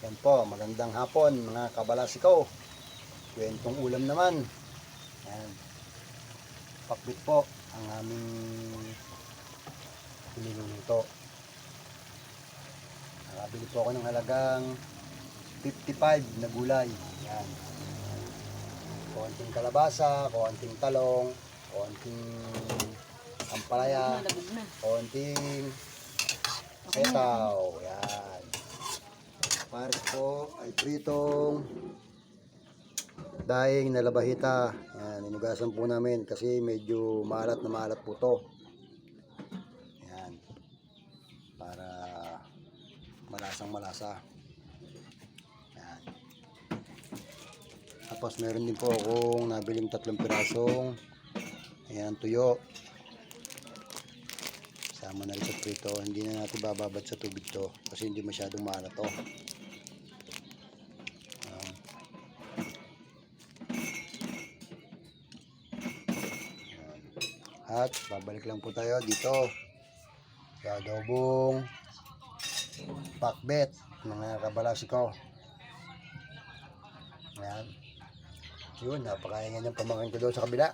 Yan po, magandang hapon mga kabalasiko. Kwentong ulam naman. Yan. Pakbit po ang aming niluluto. Nakabili po ako ng halagang 55 na gulay. Yan. Konting kalabasa, konting talong, konting ampalaya, konting setaw. Yan. Pares po ay pritong daing na labahita. Yan, inugasan po namin kasi medyo maalat na maalat po to. Yan. Para malasang malasa. Yan. Tapos meron din po akong nabiling 3 pirasong ayan, tuyo. Sama na rin sa prito. Hindi na natin bababad sa tubig to kasi hindi masyadong maalat to. At babalik lang po tayo dito sa adobong pakbet mga kabalasiko. Ayan. Yun, napakaingay ng pamangkin ko doon sa kabila.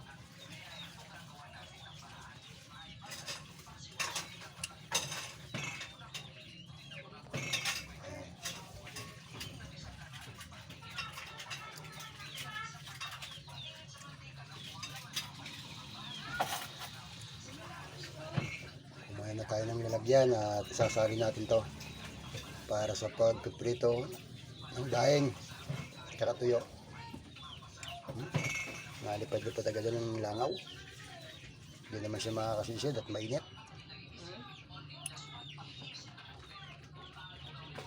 Kumain na tayo ng lalagyan at isasali natin to para sa pagpiprito ng daing at tuyo. Nalipad-lipad agad ng langaw. Hindi naman siya makakasisid at mainit.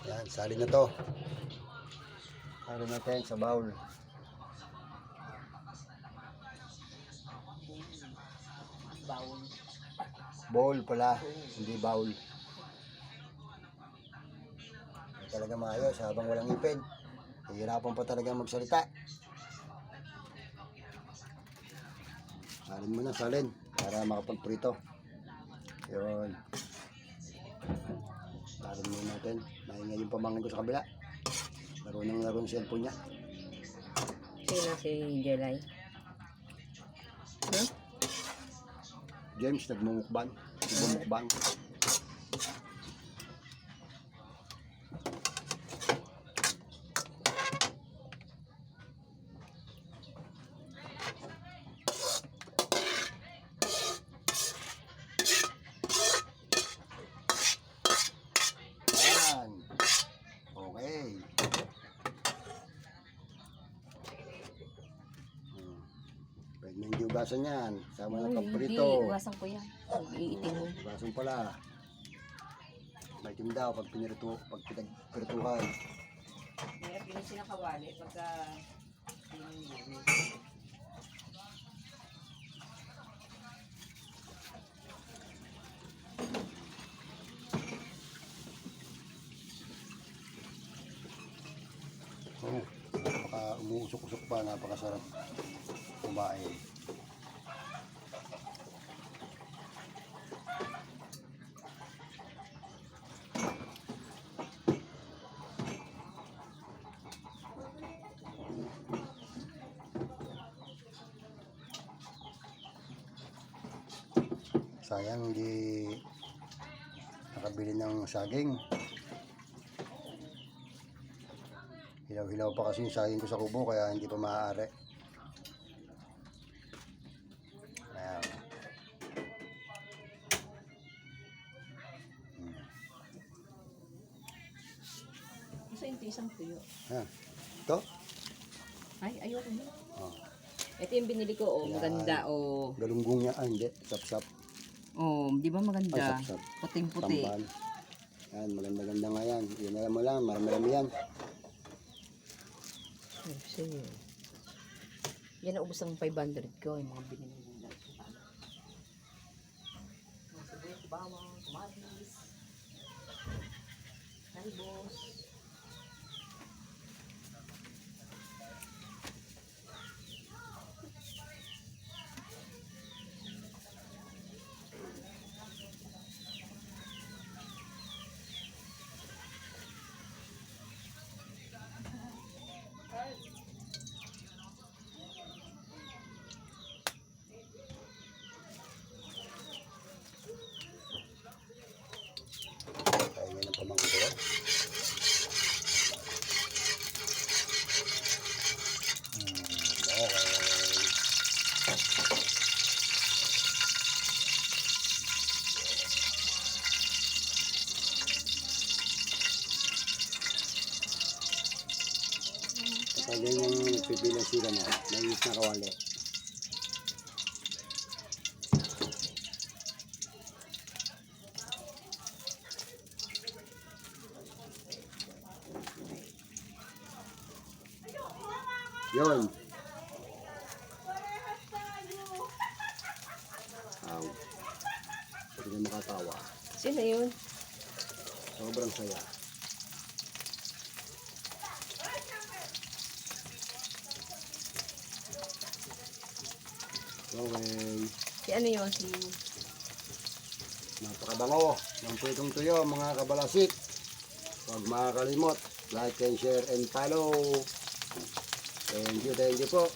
Yan, salin na to. Salin natin sa bowl. Bowl pala, hindi bowl. Hindi talaga maayos habang walang ipin. Hihirapan pa talaga magsalita. Salin mo na, salin. Para makapagprito. Yun. Salin mo natin. Maingay yung pamangkin ko sa kabila. Laro ng cellphone niya. Sino si Jelay? Huh? James, nagmumukbang. Nagmumukbang. Yan. Okay. Pwede na hindi ugasan yan. Sama ng paprito. Hindi, ugasan ko yan. Iitin mo. Ugasan pala. May itim daw pag pinagpirituhan. Mayroon din silang kawali pagka Umuusok-usok pa, napakasarap kumain. Sayang hindi nakabili ng saging. Hilaw-hilaw pa kasi yung saging ko sa kubo kaya hindi pa maaari. Ayan. Gusto yung isang tuyo. Ayan. Ito? Ay, ayoko na. Oh. Ito yung binili ko, oh, Ayan. maganda, oh. Galunggong niya. Ah, hindi. Sap-sap. Oh, di ba maganda? Ay, sap-sap. Puting-puti. Tambal. Ayan, maganda-ganda nga yan. Yan alam mo lang, marami-rami yan. Ay, sige. Yan ang ubos ng 500 ko, yung mga binili mo. Mga sibuyas, bawang, kamatis, talbos. Pag yung pipilang sira na, naiit na kawali. Yun. Hindi na makatawa. Sino yun? Sobrang saya. Okay. Si ano yun? Si... Napakabango ng pritong tuyo mga kabalasik. Huwag makakalimot. Like and share and follow. Thank you po.